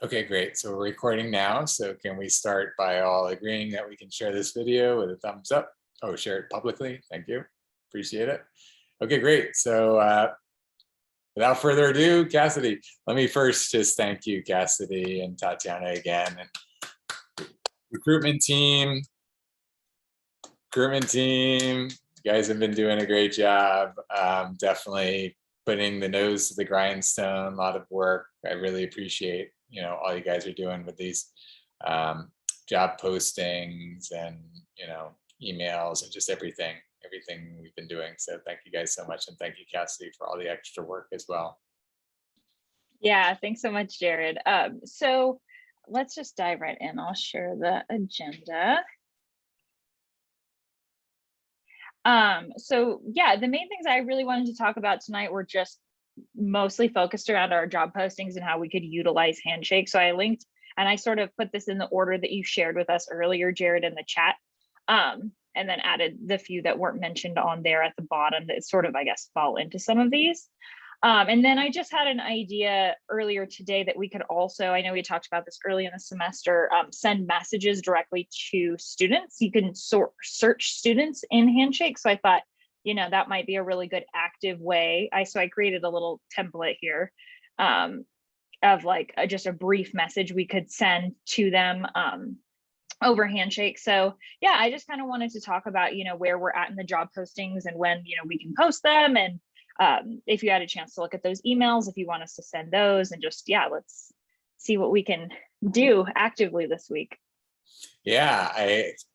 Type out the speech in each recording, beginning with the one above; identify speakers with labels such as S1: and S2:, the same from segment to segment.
S1: Okay, great. So we're recording now. So can we start by all agreeing that we can share this video with a thumbs up? Oh, share it publicly. Thank you. Appreciate it. Okay, great. So without further ado, Cassidy, let me first just thank you, Cassidy and Tatiana again. And recruitment team, you guys have been doing a great job. Definitely putting the nose to the grindstone, a lot of work. I really appreciate all you guys are doing with these job postings and emails and just everything we've been doing. So thank you guys so much, and thank you, Cassidy, for all the extra work as well.
S2: Yeah, thanks so much, Jared. So let's just dive right in. I'll share the agenda. So yeah, the main things I really wanted to talk about tonight were just mostly focused around our job postings and how we could utilize Handshake. So I linked and I sort of put this in the order that you shared with us earlier, Jared, in the chat, and then added the few that weren't mentioned on there at the bottom that sort of, I guess, fall into some of these. And then I just had an idea earlier today that we could also, I know we talked about this early in the semester, send messages directly to students. You can search students in Handshake. So I thought, that might be a really good active way. So I created a little template here of like just a brief message we could send to them over Handshake. So yeah, I just kind of wanted to talk about, where we're at in the job postings and when, we can post them. And if you had a chance to look at those emails, if you want us to send those, and just, yeah, let's see what we can do actively this week.
S1: Yeah,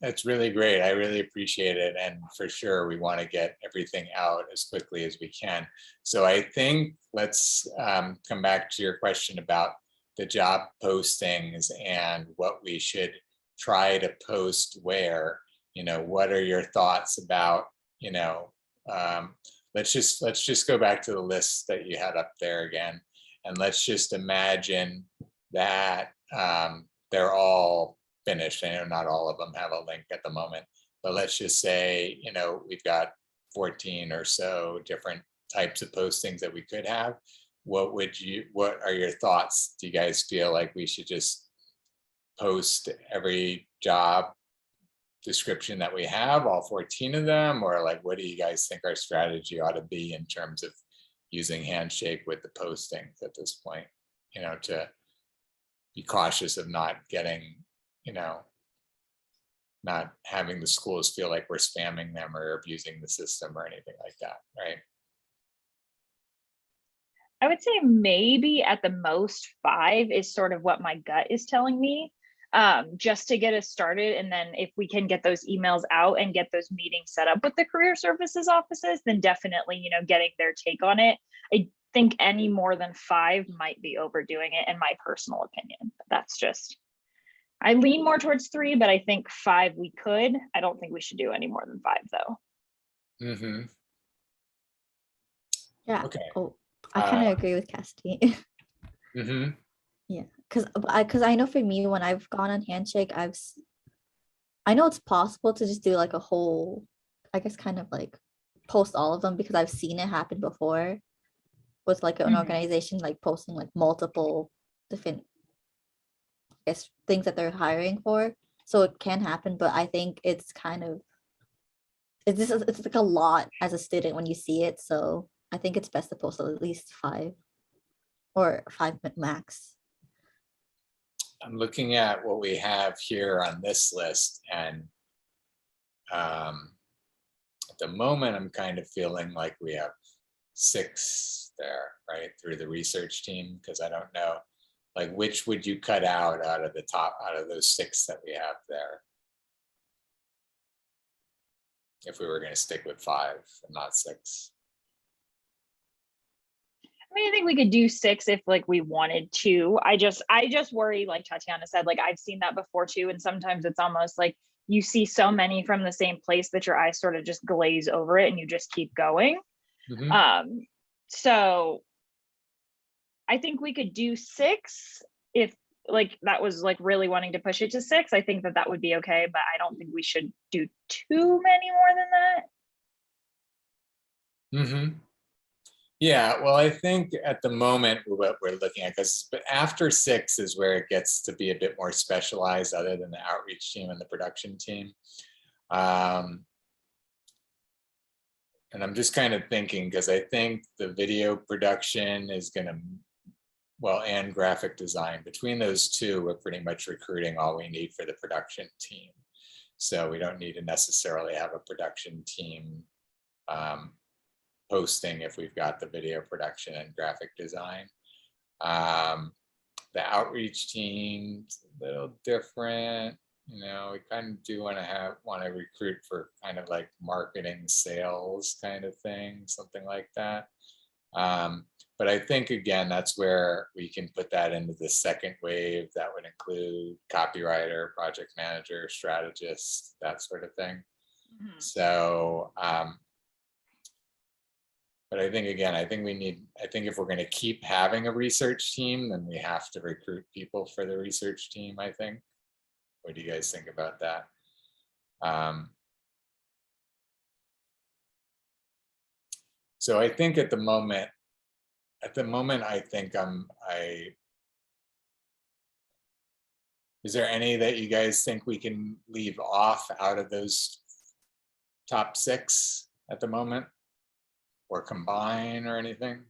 S1: that's really great. I really appreciate it. And for sure, we want to get everything out as quickly as we can. So I think let's come back to your question about the job postings and what we should try to post where. What are your thoughts about, let's just go back to the list that you had up there again. And let's just imagine that they're all finished. I know not all of them have a link at the moment, but let's just say, we've got 14 or so different types of postings that we could have. What are your thoughts? Do you guys feel like we should just post every job description that we have, all 14 of them? Or like, what do you guys think our strategy ought to be in terms of using Handshake with the postings at this point, to be cautious of not getting, not having the schools feel like we're spamming them or abusing the system or anything like that, right?
S2: I would say maybe at the most 5 is sort of what my gut is telling me, just to get us started. And then if we can get those emails out and get those meetings set up with the career services offices, then definitely, getting their take on it. I think any more than 5 might be overdoing it, in my personal opinion. That's just, I lean more towards 3, but I think 5 we could. I don't think we should do any more than 5 though.
S1: Mm-hmm.
S3: Yeah.
S1: Okay.
S3: Oh, I kind of agree with Cassidy.
S1: Mm-hmm.
S3: Yeah, because I know for me, when I've gone on Handshake, I know it's possible to just do like a whole, I guess, kind of like post all of them, because I've seen it happen before with like an organization like posting like multiple different, I guess, things that they're hiring for. So it can happen, but I think it's kind of, it's like a lot as a student when you see it. So I think it's best to post at least 5 or 5 max.
S1: I'm looking at what we have here on this list, and at the moment, I'm kind of feeling like we have 6 there, right, through the research team, because I don't know, like, which would you cut out of the top, out of those 6 that we have there, if we were going to stick with 5 and not 6?
S2: I mean, I think we could do 6 if like we wanted to. I just worry, like Tatiana said, like I've seen that before too. And sometimes it's almost like you see so many from the same place that your eyes sort of just glaze over it and you just keep going. Mm-hmm. So I think we could do 6 if like that was like really wanting to push it to 6. I think that would be okay, but I don't think we should do too many more than that.
S1: Mm-hmm. Yeah, well, I think at the moment what we're looking at, because after 6 is where it gets to be a bit more specialized, other than the outreach team and the production team. And I'm just kind of thinking, because I think the video production is going to, well, and graphic design, between those two, we're pretty much recruiting all we need for the production team. So we don't need to necessarily have a production team posting if we've got the video production and graphic design. The outreach team's a little different. You know, we kind of do want to recruit for kind of like marketing, sales kind of thing, something like that. But I think, again, that's where we can put that into the second wave. That would include copywriter, project manager, strategist, that sort of thing.
S2: Mhm.
S1: So, but I think, again, I think if we're going to keep having a research team, then we have to recruit people for the research team, I think. What do you guys think about that? So I think at the moment, I think is there any that you guys think we can leave off out of those top 6 at the moment, or combine or anything?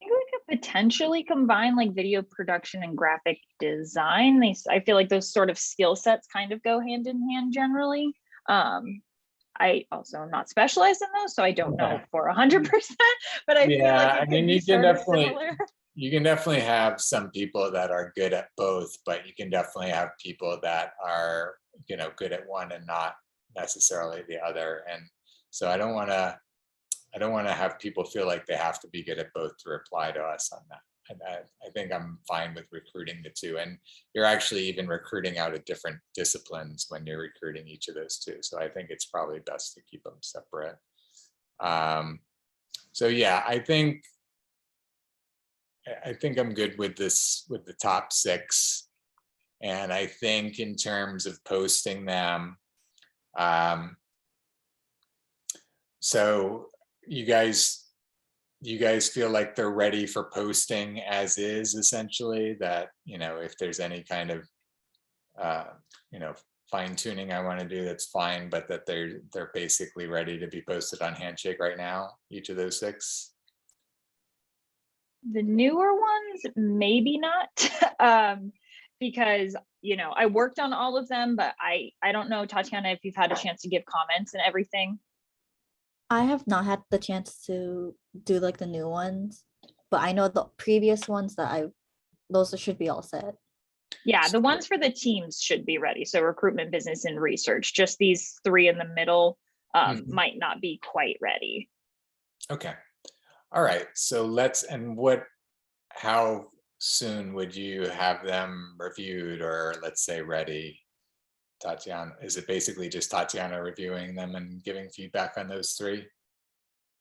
S2: I think we could potentially combine like video production and graphic design. I feel like those sort of skill sets kind of go hand in hand generally. I also am not specialized in those, so I don't know for 100%, but I feel like it could be sort of similar.
S1: You can definitely have some people that are good at both, but you can definitely have people that are, you know, good at one and not necessarily the other. And so I don't want to have people feel like they have to be good at both to reply to us on that. And I think I'm fine with recruiting the two. And you're actually even recruiting out of different disciplines when you're recruiting each of those two. So I think it's probably best to keep them separate. So yeah, I think I'm good with this, with the top 6. And I think in terms of posting them, so you guys feel like they're ready for posting as is, essentially, that, you know, if there's any kind of, you know, fine tuning I want to do, that's fine, but that they're basically ready to be posted on Handshake right now, each of those 6?
S2: The newer ones, maybe not, because, you know, I worked on all of them, but I don't know, Tatiana, if you've had a chance to give comments and everything.
S3: I have not had the chance to do like the new ones, but I know the previous ones those should be all set.
S2: Yeah, the ones for the teams should be ready. So recruitment, business, and research. Just these 3 in the middle might not be quite ready.
S1: Okay. All right. So how soon would you have them reviewed, or let's say ready? Tatiana, is it basically just Tatiana reviewing them and giving feedback on those 3?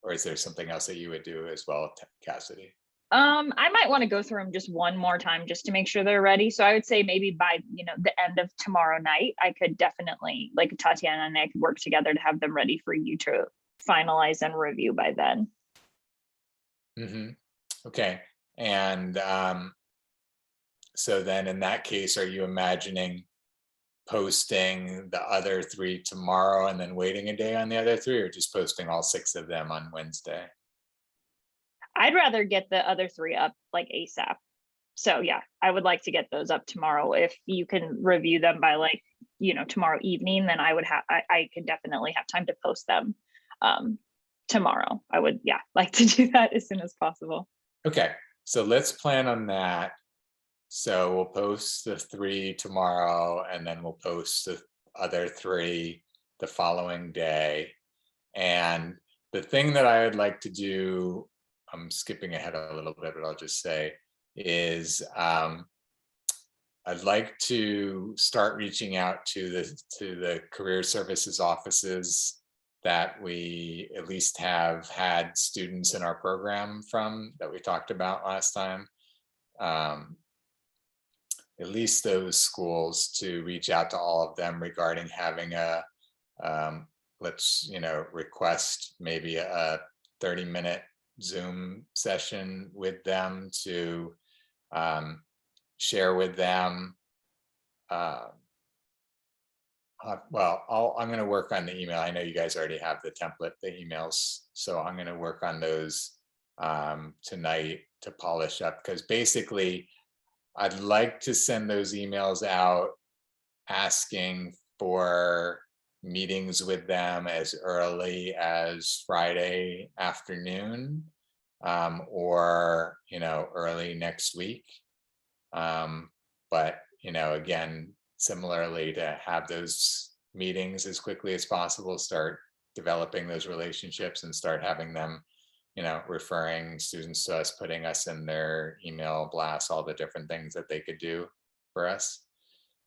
S1: Or is there something else that you would do as well, Cassidy?
S2: I might want to go through them just one more time just to make sure they're ready. So I would say maybe by, you know, the end of tomorrow night, I could definitely, like Tatiana and I could work together to have them ready for you to finalize and review by then.
S1: Okay. And so then in that case, are you imagining posting the other 3 tomorrow and then waiting a day on the other 3, or just posting all 6 of them on Wednesday?
S2: I'd rather get the other 3 up like ASAP. So yeah, I would like to get those up tomorrow. If you can review them by like, you know, tomorrow evening, then I could definitely have time to post them tomorrow. I would, yeah, like to do that as soon as possible.
S1: Okay, so let's plan on that. So we'll post the 3 tomorrow, and then we'll post the other 3 the following day. And the thing that I would like to do, I'm skipping ahead a little bit, but I'll just say, is I'd like to start reaching out to the career services offices that we at least have had students in our program from, that we talked about last time. At least those schools, to reach out to all of them regarding having a, let's, you know, request maybe a 30-minute Zoom session with them to share with them. Well, I'm going to work on the email. I know you guys already have the template, the emails, so I'm going to work on those tonight to polish up, because basically I'd like to send those emails out asking for meetings with them as early as Friday afternoon, or early next week. But again, similarly, to have those meetings as quickly as possible, start developing those relationships and start having them referring students to us, putting us in their email blasts, all the different things that they could do for us.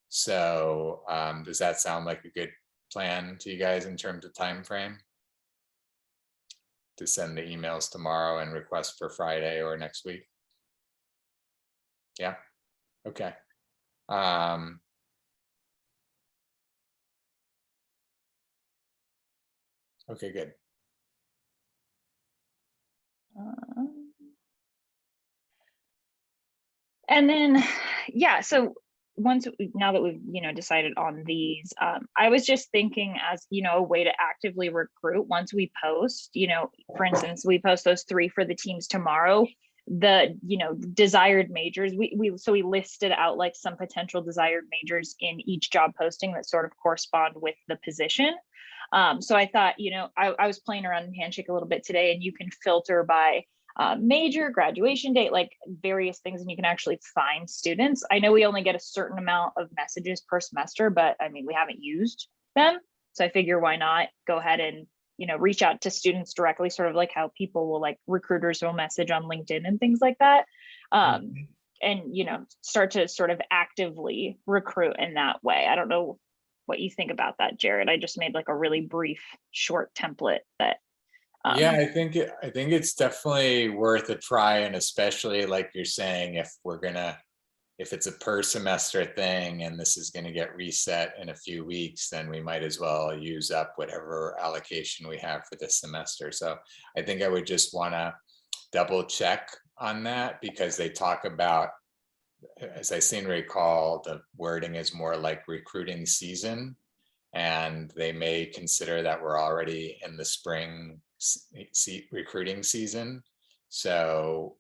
S1: So does that sound like a good plan to you guys in terms of time frame? To send the emails tomorrow and request for Friday or next week? Yeah, okay. Okay, good.
S2: And then, yeah, so now that we've, decided on these, I was just thinking as, a way to actively recruit once we post, for instance, we post those 3 for the teams tomorrow, the, desired majors, we listed out like some potential desired majors in each job posting that sort of correspond with the position. So I thought, I was playing around in Handshake a little bit today, and you can filter by major, graduation date, like various things, and you can actually find students. I know we only get a certain amount of messages per semester, but I mean, we haven't used them. So I figure why not go ahead and, reach out to students directly, sort of like how people will, like recruiters will message on LinkedIn and things like that. And, start to sort of actively recruit in that way. I don't know what you think about that, Jared. I just made like a really brief, short template that
S1: yeah, I think it's definitely worth a try, and especially like you're saying, if it's a per semester thing and this is gonna get reset in a few weeks, then we might as well use up whatever allocation we have for this semester. So I think I would just want to double check on that, because they talk about, as I seem to recall, the wording is more like recruiting season, and they may consider that we're already in the spring recruiting season. So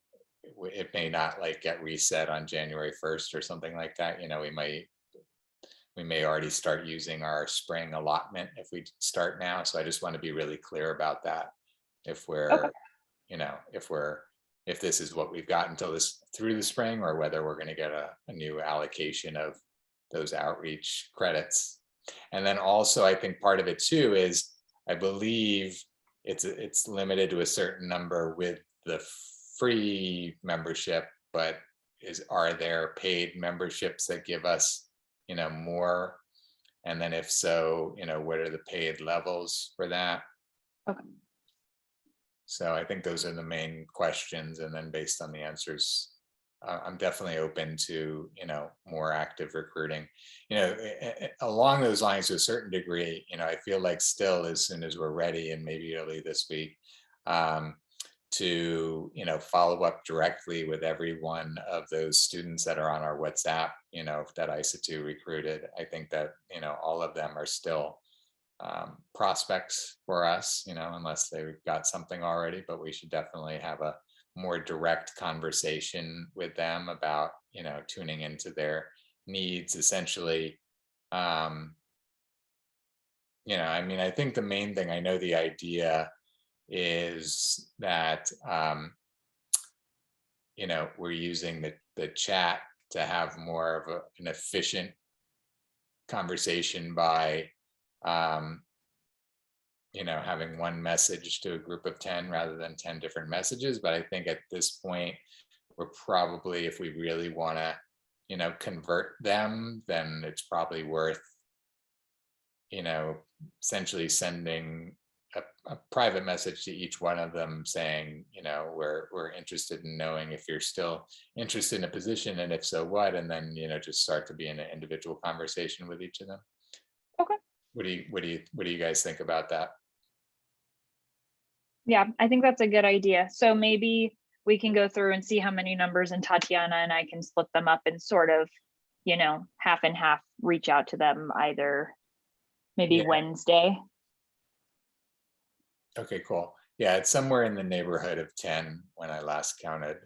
S1: it may not like get reset on January 1st or something like that. We may already start using our spring allotment if we start now. So I just want to be really clear about that. If we're,
S2: okay.
S1: If this is what we've got until through the spring, or whether we're going to get a new allocation of those outreach credits. And then also, I think part of it too is, I believe it's limited to a certain number with the free membership, but are there paid memberships that give us, more? And then if so, what are the paid levels for that?
S2: Okay.
S1: So I think those are the main questions. And then based on the answers, I'm definitely open to, more active recruiting, along those lines to a certain degree. I feel like still, as soon as we're ready, and maybe early this week, to, follow up directly with every one of those students that are on our WhatsApp, that ISA2 recruited. I think that, all of them are still prospects for us, unless they've got something already, but we should definitely have a more direct conversation with them about, tuning into their needs, essentially. I mean, I think the main thing, I know the idea is that, we're using the chat to have more of an efficient conversation by, having one message to a group of 10 rather than 10 different messages. But I think at this point, we're probably, if we really want to, convert them, then it's probably worth, essentially sending a private message to each one of them saying, we're interested in knowing if you're still interested in a position, and if so, what, and then, just start to be in an individual conversation with each of them.
S2: Okay.
S1: What do you guys think about that?
S2: Yeah, I think that's a good idea. So maybe we can go through and see how many numbers, and Tatiana and I can split them up and sort of, half and half, reach out to them either maybe
S1: Yeah.
S2: Wednesday.
S1: Okay, cool. Yeah, it's somewhere in the neighborhood of 10 when I last counted,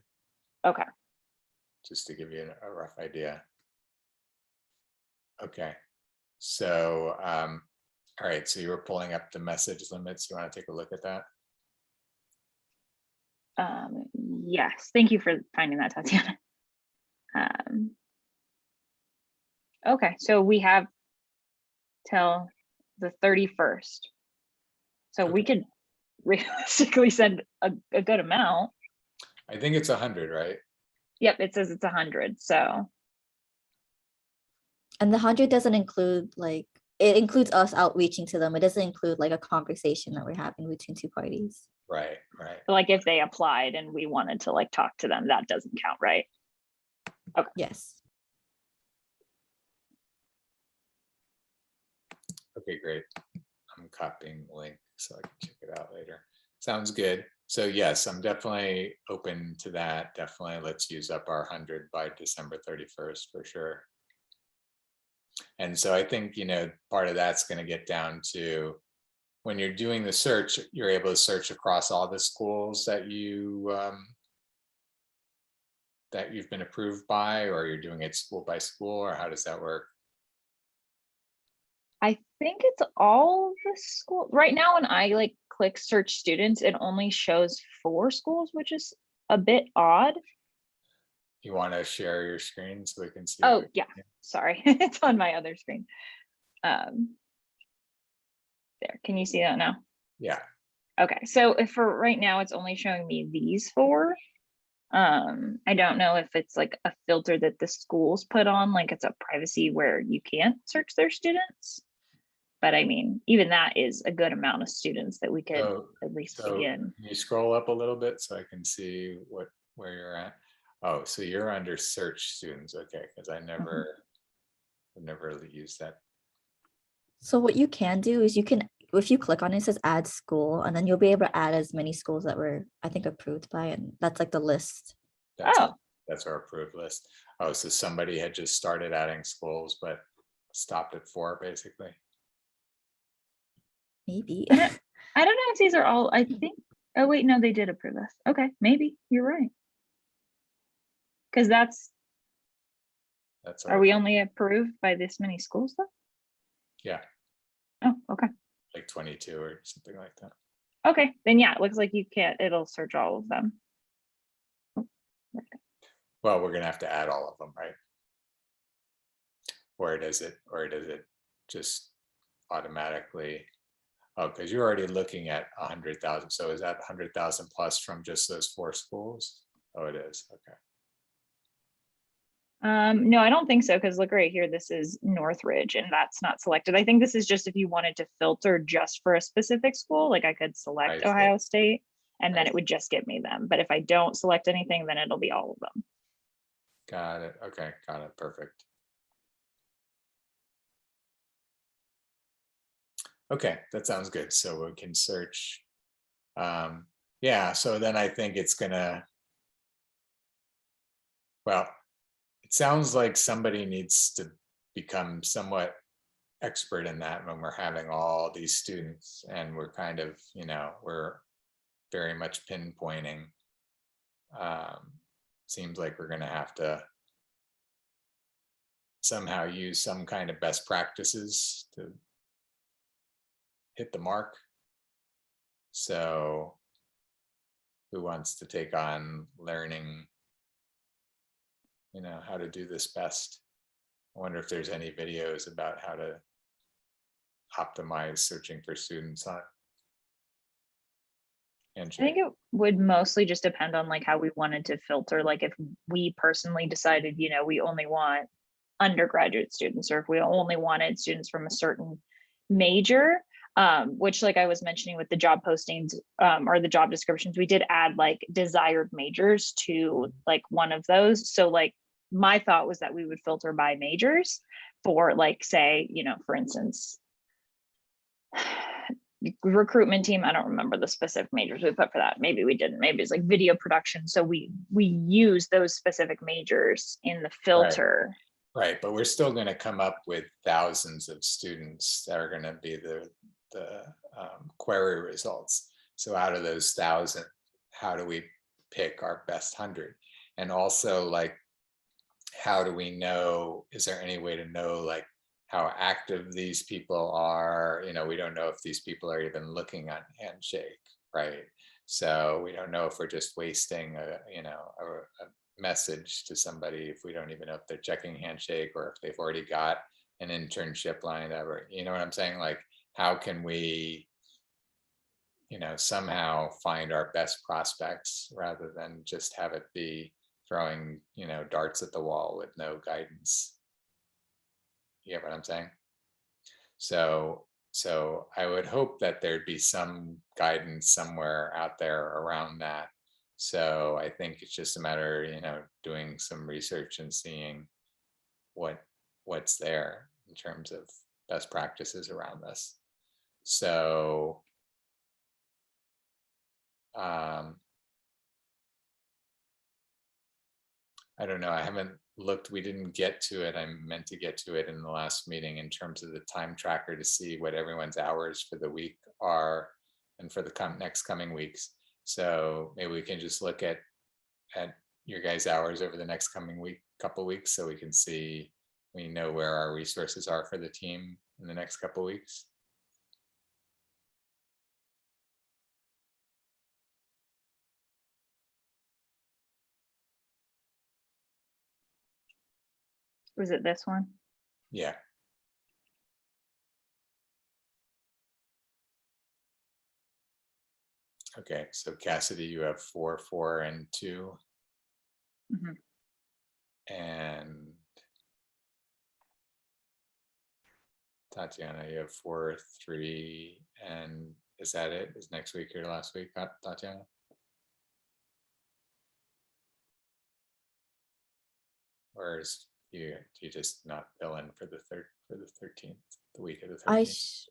S2: Okay.
S1: just to give you a rough idea. Okay, so, all right, so you were pulling up the message limits. You want to take a look at that?
S2: Yes, thank you for finding that, Tatiana. Okay, so we have till the 31st. So we could realistically send a good amount.
S1: I think it's 100, right?
S2: Yep, it says it's 100. So
S3: And the 100 doesn't include like, it includes us outreaching to them. It doesn't include like a conversation that we're having between two parties.
S1: Right, right.
S2: like if they applied and we wanted to like talk to them, that doesn't count, right? Okay.
S3: Yes.
S1: Okay, great. I'm copying the link so I can check it out later. Sounds good. So yes, I'm definitely open to that. Definitely let's use up our 100 by December 31st for sure. And so I think, part of that's going to get down to when you're doing the search, you're able to search across all the schools that that you've been approved by, or you're doing it school by school, or how does that work?
S2: I think it's all the school right now. When I like click search students, it only shows 4 schools, which is a bit odd.
S1: You want to share your screen so we can see?
S2: Oh yeah, sorry, it's on my other screen. There, can you see that now?
S1: Yeah.
S2: Okay, so if for right now it's only showing me these 4. I don't know if it's like a filter that the schools put on, like it's a privacy where you can't search their students. But I mean, even that is a good amount of students that we could at least begin.
S1: Can you scroll up a little bit so I can see where you're at? Oh, so you're under search students. Okay, because I've never really used that.
S3: So what you can do is if you click on it, it says add school, and then you'll be able to add as many schools that were, I think, approved by, and that's like the list.
S1: That's our approved list. Oh, so somebody had just started adding schools, but stopped at 4 basically.
S3: Maybe.
S2: I don't know if these are all, I think, oh wait, no, they did approve us. Okay, maybe you're right. Because are we only approved by this many schools though?
S1: Yeah.
S2: Oh, okay.
S1: Like 22 or something like that.
S2: Okay, then yeah, it looks like you can't, it'll search all of them.
S1: Well, we're gonna have to add all of them, right? Or does it just automatically? Oh, because you're already looking at 100,000. So is that 100,000 plus from just those 4 schools? Oh, it is. Okay.
S2: No, I don't think so, because look right here, this is Northridge and that's not selected. I think this is just if you wanted to filter just for a specific school, like I could select Ohio State and then it would just give me them. But if I don't select anything, then it'll be all of them.
S1: Got it. Okay, got it. Perfect. Okay, that sounds good. So we can search. Yeah, so then I think it's gonna, well, it sounds like somebody needs to become somewhat expert in that when we're having all these students and we're kind of, we're very much pinpointing. Seems like we're gonna have to somehow use some kind of best practices to hit the mark. So who wants to take on learning, how to do this best? I wonder if there's any videos about how to optimize searching for students on Handshake.
S2: I think it would mostly just depend on like how we wanted to filter, like if we personally decided, we only want undergraduate students, or if we only wanted students from a certain major, which like I was mentioning with the job postings or the job descriptions, we did add like desired majors to like one of those. So like my thought was that we would filter by majors for like, say, for instance, recruitment team, I don't remember the specific majors we put for that. Maybe we didn't. Maybe it's like video production. So we use those specific majors in the filter.
S1: Right, but we're still going to come up with thousands of students that are going to be the query results. So out of those 1,000, how do we pick our best 100? And also, like, how do we know, is there any way to know like how active these people are? You know, we don't know if these people are even looking on Handshake, right? So we don't know if we're just wasting a message to somebody if we don't even know if they're checking Handshake or if they've already got an internship lined up, or, you know what I'm saying? Like, how can we, somehow find our best prospects rather than just have it be throwing, darts at the wall with no guidance. You get what I'm saying? So I would hope that there'd be some guidance somewhere out there around that. So I think it's just a matter, doing some research and seeing what's there in terms of best practices around this. So I don't know. I haven't looked. We didn't get to it. I meant to get to it in the last meeting in terms of the time tracker to see what everyone's hours for the week are and for the next coming weeks. So maybe we can just look at your guys' hours over the next coming couple weeks, so we can see, we know where our resources are for the team in the next couple weeks.
S2: Was it this one?
S1: Yeah. Okay, so Cassidy, you have 4, 4, and 2. And Tatiana, you have 4, 3, and is that it? Is next week your last week, Tatiana? Or do you just not fill in for the 13th, the week of the 13th?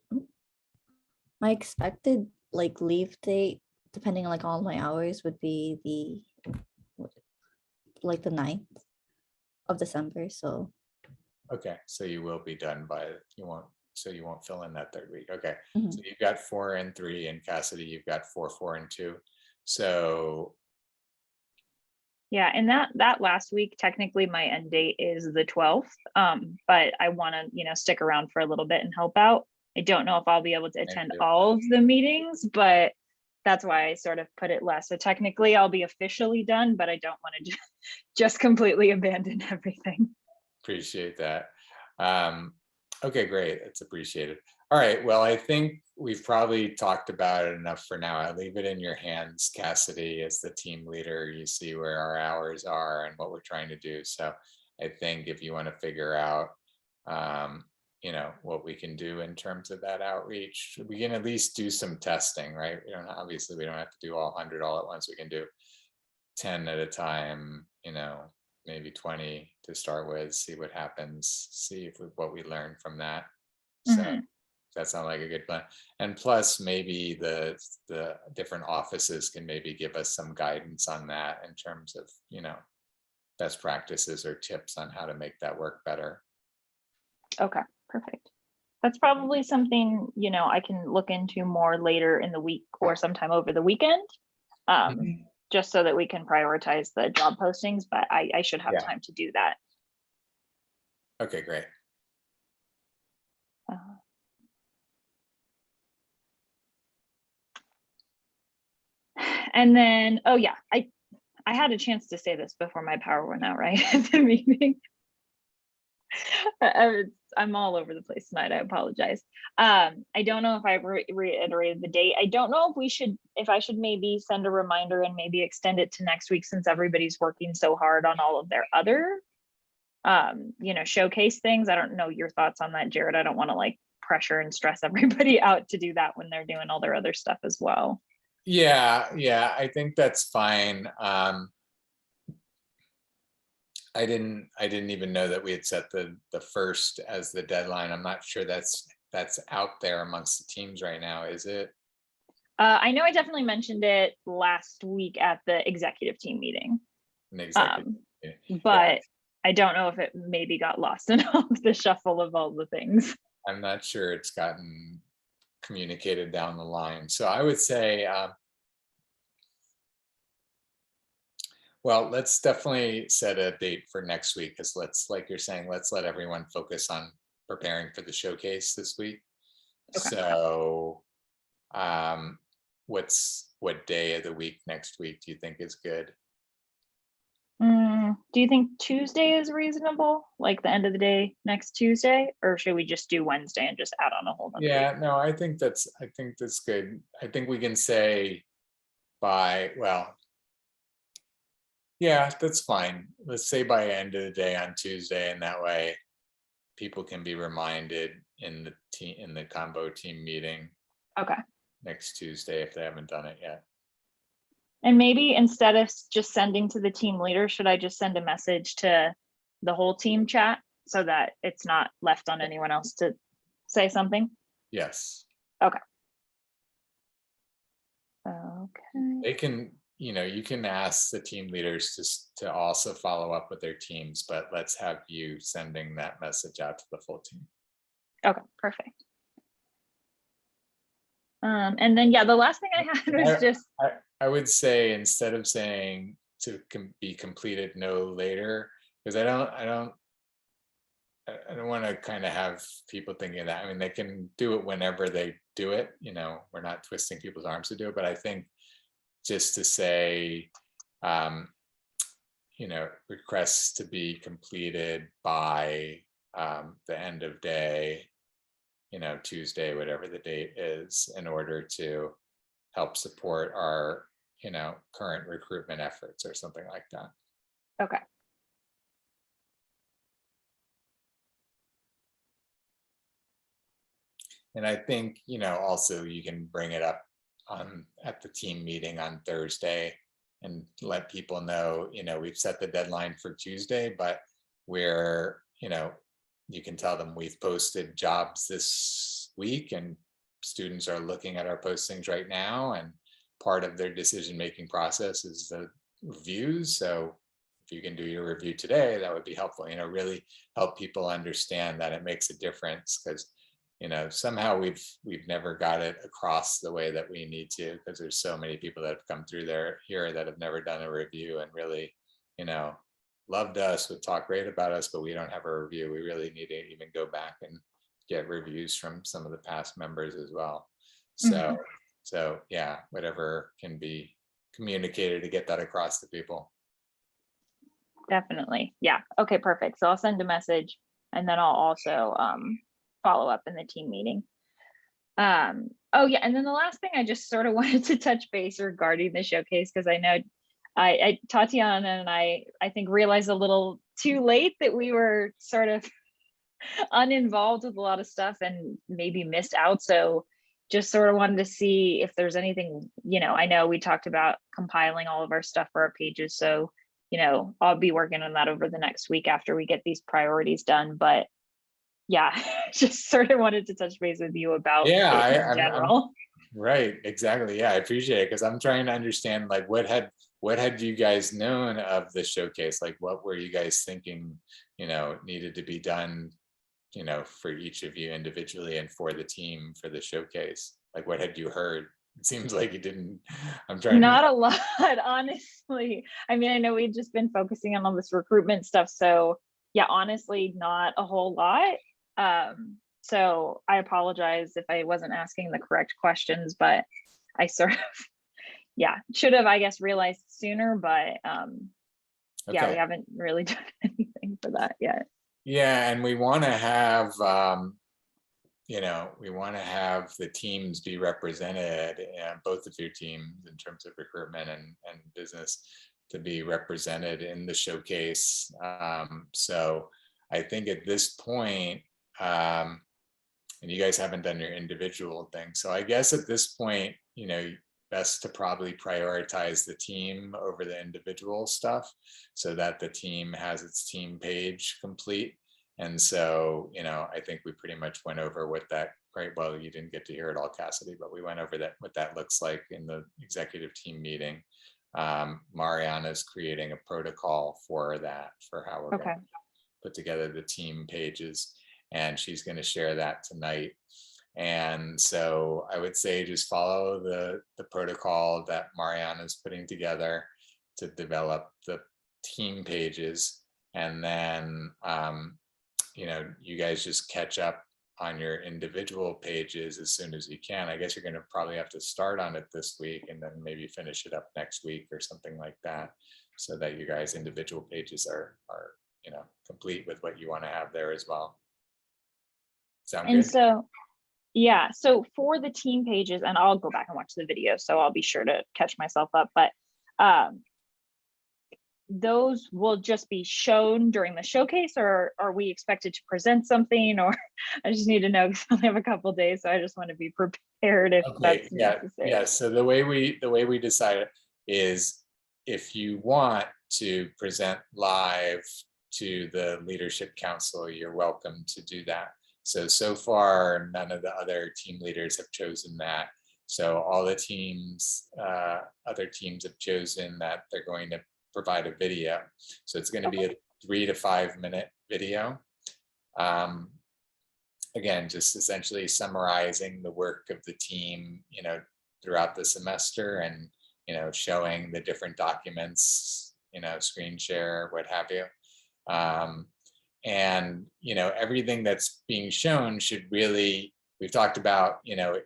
S3: My expected like leave date, depending on like all my hours, would be the 9th of December. So
S1: okay, so you will be done by, you won't fill in that 3rd week. Okay.
S3: Mhm.
S1: So you've got 4 and 3, and Cassidy, you've got 4, 4, and 2. So
S2: yeah, and that last week, technically my end date is the 12th. But I want to, stick around for a little bit and help out. I don't know if I'll be able to attend all of the meetings, but that's why I sort of put it less. So technically I'll be officially done, but I don't want to just completely abandon everything.
S1: appreciate that. Okay, great. It's appreciated. All right. Well, I think we've probably talked about it enough for now. I leave it in your hands, Cassidy, as the team leader. You see where our hours are and what we're trying to do. So I think if you want to figure out, what we can do in terms of that outreach, we can at least do some testing, right? Obviously we don't have to do all 100 all at once. We can do 10 at a time, maybe 20 to start with, see what happens, see what we learn from that. So that sounds like a good plan. And plus maybe the different offices can maybe give us some guidance on that in terms of, best practices or tips on how to make that work better.
S2: Okay, perfect. That's probably something, I can look into more later in the week or sometime over the weekend. Just so that we can prioritize the job postings, but I should have time to do that.
S1: Okay, great.
S2: And then, oh yeah, I had a chance to say this before my power went out, right, at the meeting. I'm all over the place tonight. I apologize. I don't know if I reiterated the date. I don't know if I should maybe send a reminder and maybe extend it to next week, since everybody's working so hard on all of their other, showcase things. I don't know your thoughts on that, Jared. I don't want to like pressure and stress everybody out to do that when they're doing all their other stuff as well.
S1: Yeah, I think that's fine. I didn't even know that we had set the 1st as the deadline. I'm not sure that's that's out there amongst the teams right now, is it?
S2: I know I definitely mentioned it last week at the executive team meeting,
S1: An executive? Yeah,
S2: but I don't know if it maybe got lost in all of the shuffle of all the things.
S1: I'm not sure it's gotten communicated down the line. So I would say, well, let's definitely set a date for next week, because like you're saying, let's let everyone focus on preparing for the showcase this week.
S2: Okay.
S1: So what day of the week next week do you think is good?
S2: Do you think Tuesday is reasonable? Like the end of the day next Tuesday, or should we just do Wednesday and just add on a whole nother week?
S1: Yeah, no, I think that's good. I think we can say well, yeah, that's fine. Let's say by end of the day on Tuesday, and that way people can be reminded in the combo team meeting
S2: Okay.
S1: next Tuesday if they haven't done it yet.
S2: And maybe instead of just sending to the team leader, should I just send a message to the whole team chat so that it's not left on anyone else to say something?
S1: Yes.
S2: Okay.
S1: They can, you can ask the team leaders to also follow up with their teams, but let's have you sending that message out to the full team.
S2: Okay, perfect. And then, yeah, the last thing I had was just,
S1: I would say, instead of saying to be completed no later, because I don't want to kind of have people thinking that. I mean, they can do it whenever they do it. We're not twisting people's arms to do it, but I think just to say, requests to be completed by the end of day, Tuesday, whatever the date is, in order to help support our, current recruitment efforts or something like that.
S2: okay.
S1: And I think, also you can bring it up at the team meeting on Thursday and let people know, we've set the deadline for Tuesday, but we're, you can tell them we've posted jobs this week and students are looking at our postings right now, and part of their decision-making process is the reviews. So if you can do your review today, that would be helpful, really help people understand that it makes a difference, because somehow we've never got it across the way that we need to, because there's so many people that have come through here that have never done a review and really, loved us, would talk great about us, but we don't have a review. We really need to even go back and get reviews from some of the past members as well. So yeah, whatever can be communicated to get that across to people.
S2: Definitely. Yeah. Okay, perfect. So I'll send a message and then I'll also follow up in the team meeting. Oh yeah, and then the last thing I just sort of wanted to touch base regarding the showcase, because I know I Tatiana and I think realized a little too late that we were sort of uninvolved with a lot of stuff and maybe missed out. So just sort of wanted to see if there's anything, I know we talked about compiling all of our stuff for our pages. So, I'll be working on that over the next week after we get these priorities done. But yeah, just sort of wanted to touch base with you about it in general.
S1: Right, exactly. Yeah, I appreciate it, because I'm trying to understand, like, what had you guys known of the showcase? Like, what were you guys thinking, needed to be done, for each of you individually and for the team for the showcase? Like, what had you heard? It seems like you didn't. I'm trying.
S2: Not a lot, honestly. I mean, I know we've just been focusing on all this recruitment stuff. So yeah, honestly, not a whole lot. So I apologize if I wasn't asking the correct questions, but I sort of, yeah, should have, I guess, realized sooner, but yeah, we haven't really done anything for that yet.
S1: Yeah, and we want to have, the teams be represented, both of your teams in terms of recruitment and business, to be represented in the showcase. So I think at this point, and you guys haven't done your individual thing. So I guess at this point, best to probably prioritize the team over the individual stuff, so that the team has its team page complete. And so, I think we pretty much went over what that right, well, you didn't get to hear it all, Cassidy, but we went over that, what that looks like in the executive team meeting. Mariana's creating a protocol for that, for how we're
S2: Okay.
S1: going to put together the team pages, and she's going to share that tonight. And so I would say just follow the protocol that Mariana's putting together to develop the team pages, and then you know, you guys just catch up on your individual pages as soon as you can. I guess you're going to probably have to start on it this week and then maybe finish it up next week or something like that, so that you guys' individual pages are you know, complete with what you want to have there as well. Sound
S2: And
S1: good?
S2: so, yeah, so for the team pages, and I'll go back and watch the video, so I'll be sure to catch myself up, but those will just be shown during the showcase, or are we expected to present something? Or I just need to know, because I only have a couple days, so I just want to be prepared if that's necessary.
S1: Yeah. So the way we decided is, if you want to present live to the leadership council, you're welcome to do that. So far, none of the other team leaders have chosen that. So all the teams, other teams have chosen that they're going to provide a video. So it's going to be a 3 to 5 minute video. Again, just essentially summarizing the work of the team, you know, throughout the semester, and, you know, showing the different documents, you know, screen share, what have you. And, you know, everything that's being shown should really, we've talked about, you know,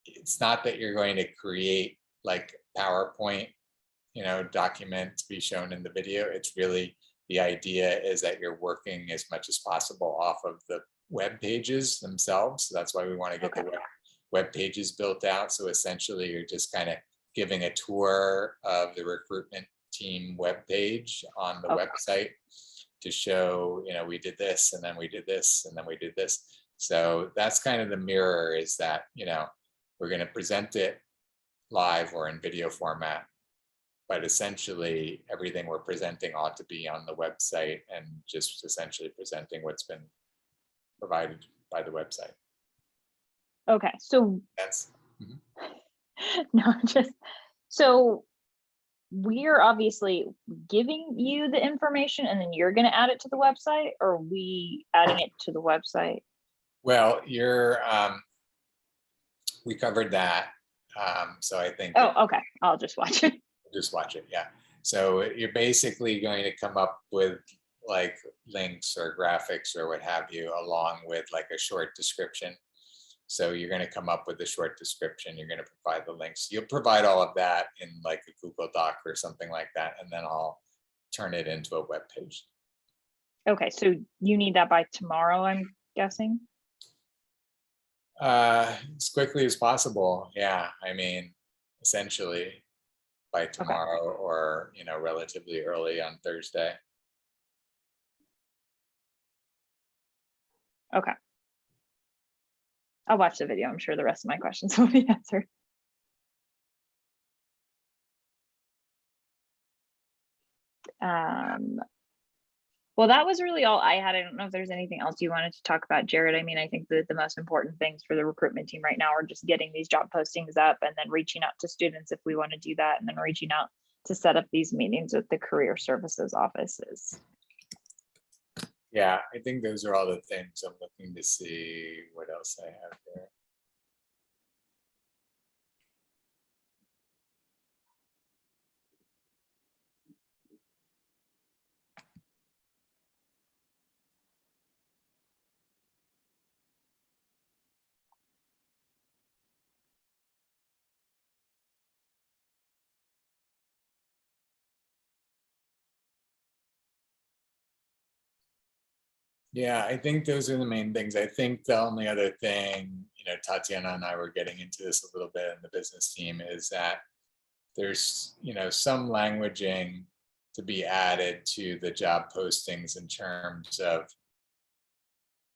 S1: it's not that you're going to create like PowerPoint, you know, document to be shown in the video. It's really, the idea is that you're working as much as possible off of the web pages themselves. So that's why we want to get the web pages built out. So essentially you're just kind of giving a tour of the recruitment team web page on the website to show, you know, we did this, and then we did this, and then we did this. So that's kind of the mirror, is that, you know, we're going to present it live or in video format, but essentially everything we're presenting ought to be on the website, and just essentially presenting what's been provided by the website.
S2: Okay, so
S1: That's
S2: no, just so we're obviously giving you the information, and then you're going to add it to the website, or are we adding it to the website?
S1: well, you're we covered that. So I think
S2: Oh, okay, I'll just watch it.
S1: just watch it. Yeah. So you're basically going to come up with like links or graphics or what have you, along with like a short description. So you're going to come up with a short description. You're going to provide the links. You'll provide all of that in like a Google Doc or something like that, and then I'll turn it into a web page.
S2: Okay, so you need that by tomorrow, I'm guessing?
S1: As quickly as possible. Yeah. I mean, essentially by tomorrow, or, you know, relatively early on Thursday.
S2: Okay. I'll watch the video. I'm sure the rest of my questions will be answered. Well, that was really all I had. I don't know if there's anything else you wanted to talk about, Jared. I mean, I think that the most important things for the recruitment team right now are just getting these job postings up, and then reaching out to students if we want to do that, and then reaching out to set up these meetings with the career services offices.
S1: Yeah, I think those are all the things. I'm looking to see what else I have here. Yeah, I think those are the main things. I think the only other thing, you know, Tatiana and I were getting into this a little bit in the business team, is that there's, you know, some languaging to be added to the job postings in terms of,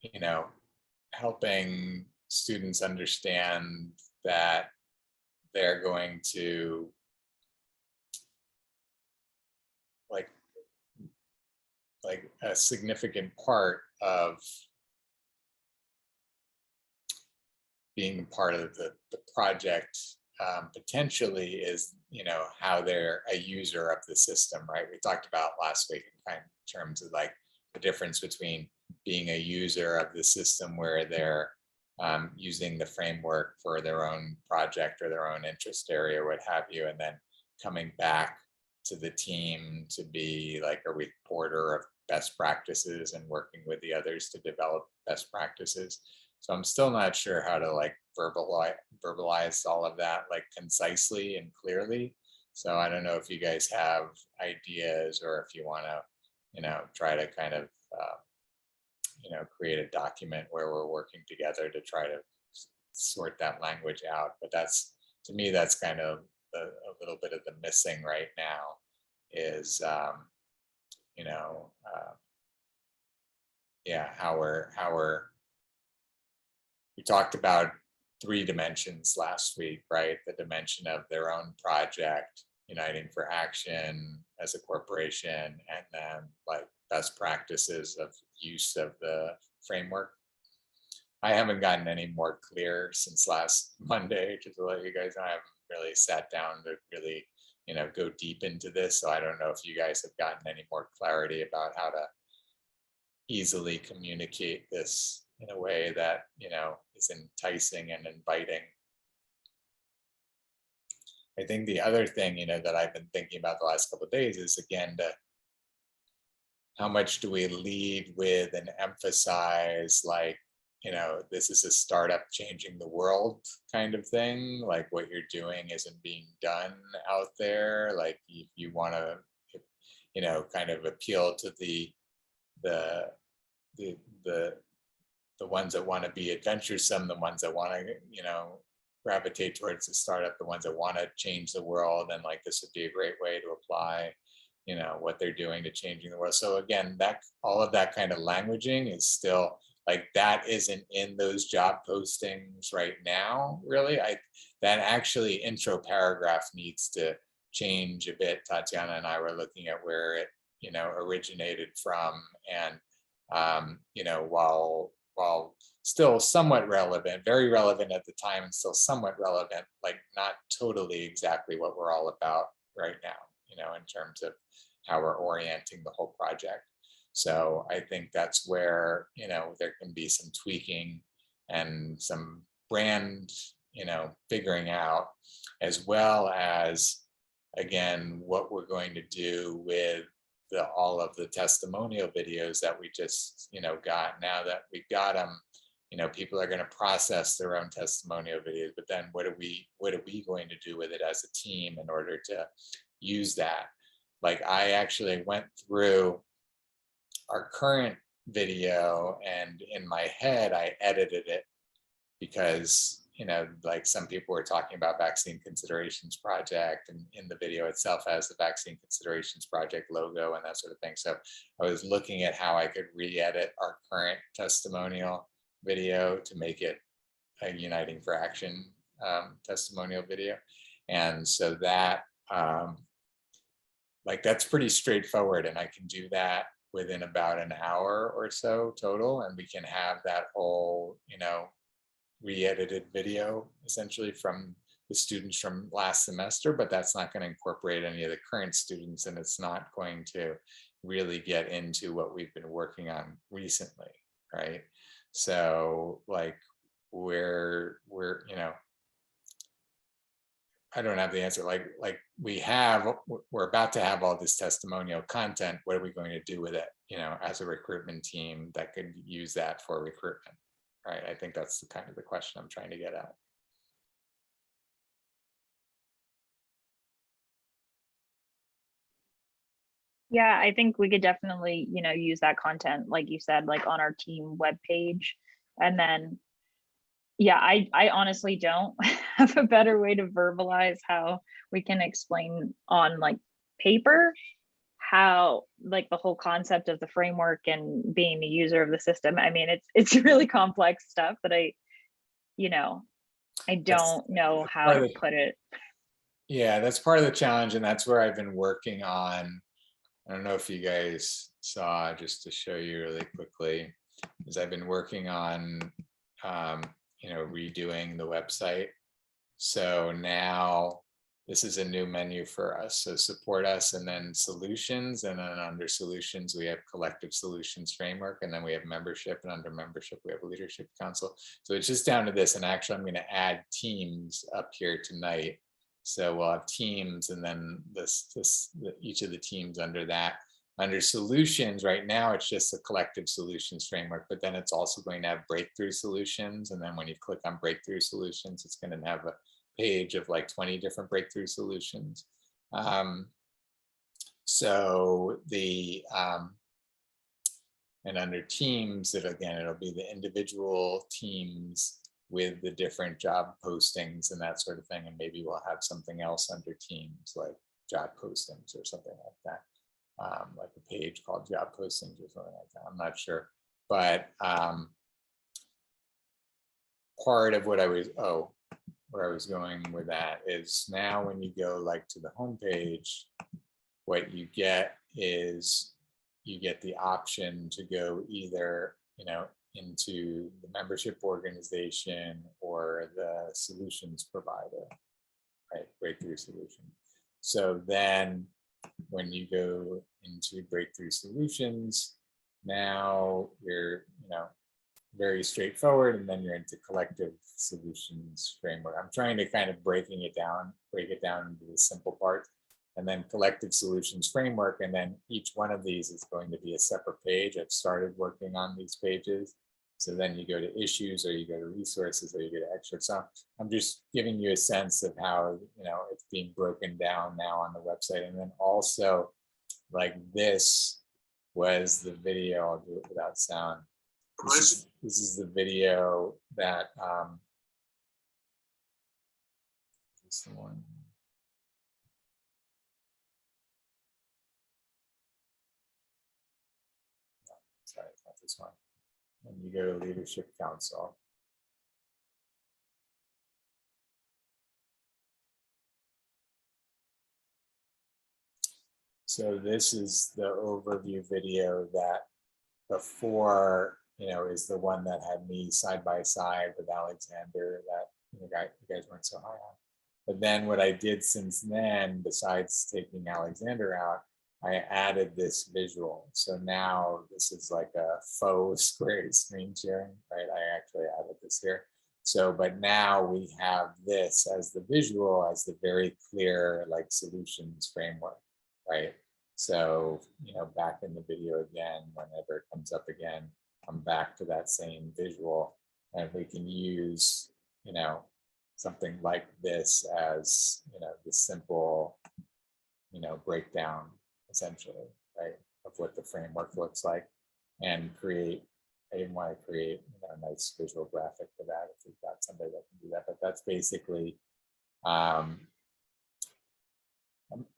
S1: you know, helping students understand that they're going to like a significant part of being part of the project potentially is, how they're a user of the system, right? We talked about last week in terms of like the difference between being a user of the system where they're using the framework for their own project or their own interest area, what have you, and then coming back to the team to be like a reporter of best practices and working with the others to develop best practices. So I'm still not sure how to like verbalize all of that like concisely and clearly. So I don't know if you guys have ideas or if you want to, try to kind of, create a document where we're working together to try to sort that language out. But that's, to me, that's kind of a little bit of the missing right now is, yeah, how we're, we talked about 3 dimensions last week, right? The dimension of their own project, uniting for action as a corporation, and then like best practices of use of the framework. I haven't gotten any more clear since last Monday, just to let you guys know. I haven't really sat down to really, go deep into this. So I don't know if you guys have gotten any more clarity about how to easily communicate this in a way that, is enticing and inviting. I think the other thing, that I've been thinking about the last couple of days is, again, how much do we lead with and emphasize, like, this is a startup changing the world kind of thing. Like what you're doing isn't being done out there. Like if you want to, kind of appeal to the ones that want to be adventuresome, the ones that want to, gravitate towards the startup, the ones that want to change the world, and like this would be a great way to apply, what they're doing to changing the world. So again, that all of that kind of languaging is still like, that isn't in those job postings right now, really. That actually intro paragraph needs to change a bit. Tatiana and I were looking at where it, originated from, and while still somewhat relevant, very relevant at the time, and still somewhat relevant, like not totally exactly what we're all about right now, in terms of how we're orienting the whole project. So I think that's where, there can be some tweaking and some brand, figuring out, as well as, again, what we're going to do with all of the testimonial videos that we just, got. Now that we've got them, people are going to process their own testimonial videos, but then what are we going to do with it as a team in order to use that? Like I actually went through our current video, and in my head, I edited it because, like some people were talking about Vaccine Considerations Project, and in the video itself has the Vaccine Considerations Project logo and that sort of thing. So I was looking at how I could re-edit our current testimonial video to make it a Uniting for Action testimonial video. And so that, like, that's pretty straightforward, and I can do that within about an hour or so total, and we can have that whole, re-edited video essentially from the students from last semester, but that's not going to incorporate any of the current students, and it's not going to really get into what we've been working on recently, right? So like we're I don't have the answer. Like we're about to have all this testimonial content. What are we going to do with it, as a recruitment team that could use that for recruitment, right? I think that's kind of the question I'm trying to get at.
S2: Yeah, I think we could definitely, use that content, like you said, like on our team webpage. And then, yeah, I honestly don't have a better way to verbalize how we can explain on like paper how like the whole concept of the framework and being the user of the system. I mean, it's really complex stuff that I don't know how to put it.
S1: Yeah, that's part of the challenge, and that's where I've been working on. I don't know if you guys saw, just to show you really quickly, is I've been working on, redoing the website. So now this is a new menu for us. So support us, and then solutions, and then under solutions, we have collective solutions framework, and then we have membership, and under membership, we have leadership council. So it's just down to this. And actually, I'm going to add teams up here tonight. So we'll have teams, and then each of the teams under that. Under solutions, right now, it's just a collective solutions framework, but then it's also going to have breakthrough solutions. And then when you click on breakthrough solutions, it's going to have a page of like 20 different breakthrough solutions. So and under teams, it'll be the individual teams with the different job postings and that sort of thing. And maybe we'll have something else under teams, like job postings or something like that. Like a page called job postings or something like that. I'm not sure. But part of what where I was going with that is now when you go like to the home page, what you get is you get the option to go either, into the membership organization or the solutions provider, right? Breakthrough solution. So then when you go into breakthrough solutions, now you're, very straightforward, and then you're into collective solutions framework. I'm trying to kind of break it down into the simple part, and then collective solutions framework. And then each one of these is going to be a separate page. I've started working on these pages. So then you go to issues, or you go to resources, or you go to extras. So I'm just giving you a sense of how, it's being broken down now on the website. And then also, like, this was the video. I'll do it without sound. This is the video that this is the one. No, sorry, it's not this one. And you go to Leadership Council. So this is the overview video that before, is the one that had me side by side with Alexander that you guys weren't so high on. But then what I did since then, besides taking Alexander out, I added this visual. So now this is like a faux screen sharing, right? I actually added this here. So, but now we have this as the visual, as the very clear like solutions framework, right? So, back in the video again, whenever it comes up again, I'm back to that same visual, and we can use, something like this as, the simple, breakdown essentially, right, of what the framework looks like, and create. I didn't want to create, a nice visual graphic for that if we've got somebody that can do that, but that's basically.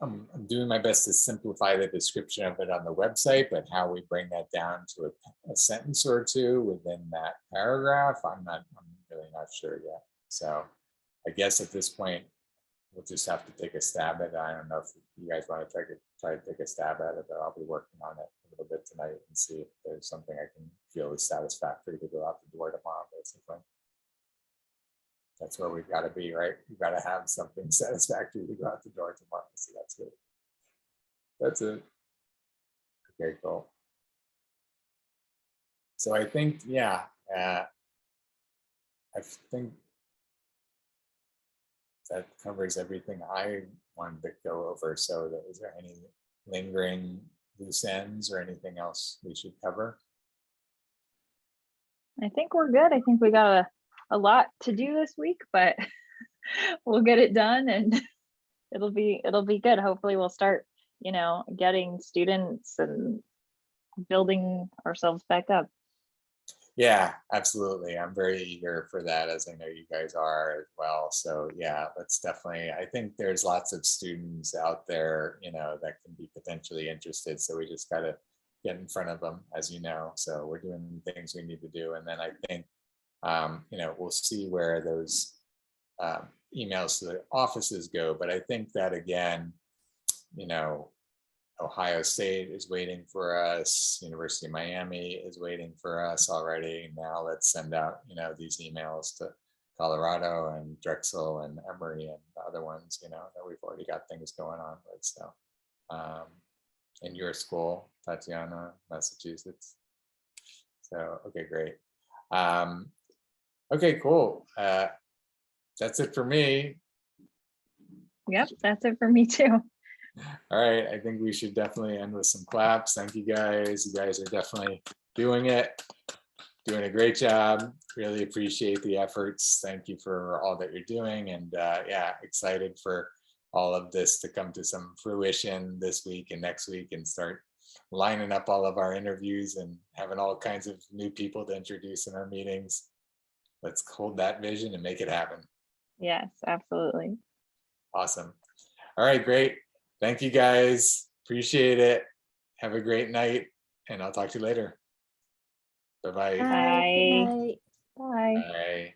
S1: I'm doing my best to simplify the description of it on the website, but how we bring that down to a sentence or two within that paragraph, I'm really not sure yet. So I guess at this point, we'll just have to take a stab at it. I don't know if you guys want to try to take a stab at it, but I'll be working on it a little bit tonight and see if there's something I can feel is satisfactory to go out the door tomorrow, basically. That's where we've got to be, right? We've got to have something satisfactory to go out the door tomorrow. So that's good. That's it. Okay, cool. So I think, yeah, I think that covers everything I wanted to go over. So is there any lingering loose ends or anything else we should cover?
S2: I think we're good. I think we got a lot to do this week, but we'll get it done, and it'll be good. Hopefully we'll start, getting students and building ourselves back up.
S1: Yeah, absolutely. I'm very eager for that, as I know you guys are as well. So yeah, let's definitely, I think there's lots of students out there, that can be potentially interested. So we just got to get in front of them, as you know. So we're doing things we need to do. And then I think, we'll see where those emails to the offices go. But I think that, again, Ohio State is waiting for us. University of Miami is waiting for us already. Now let's send out, these emails to Colorado and Drexel and Emory and the other ones, that we've already got things going on with. So, in your school, Tatiana, Massachusetts. So, okay, great. Okay, cool. That's it for me.
S2: Yep, that's it for me too.
S1: All right, I think we should definitely end with some claps. Thank you guys. You guys are definitely doing it, doing a great job. Really appreciate the efforts. Thank you for all that you're doing. And yeah, excited for all of this to come to some fruition this week and next week and start lining up all of our interviews and having all kinds of new people to introduce in our meetings. Let's hold that vision and make it happen.
S2: Yes, absolutely.
S1: Awesome. All right, great. Thank you guys. Appreciate it. Have a great night, and I'll talk to you later. Bye-bye.
S2: Bye.
S3: Good night.
S2: Bye.
S1: Bye.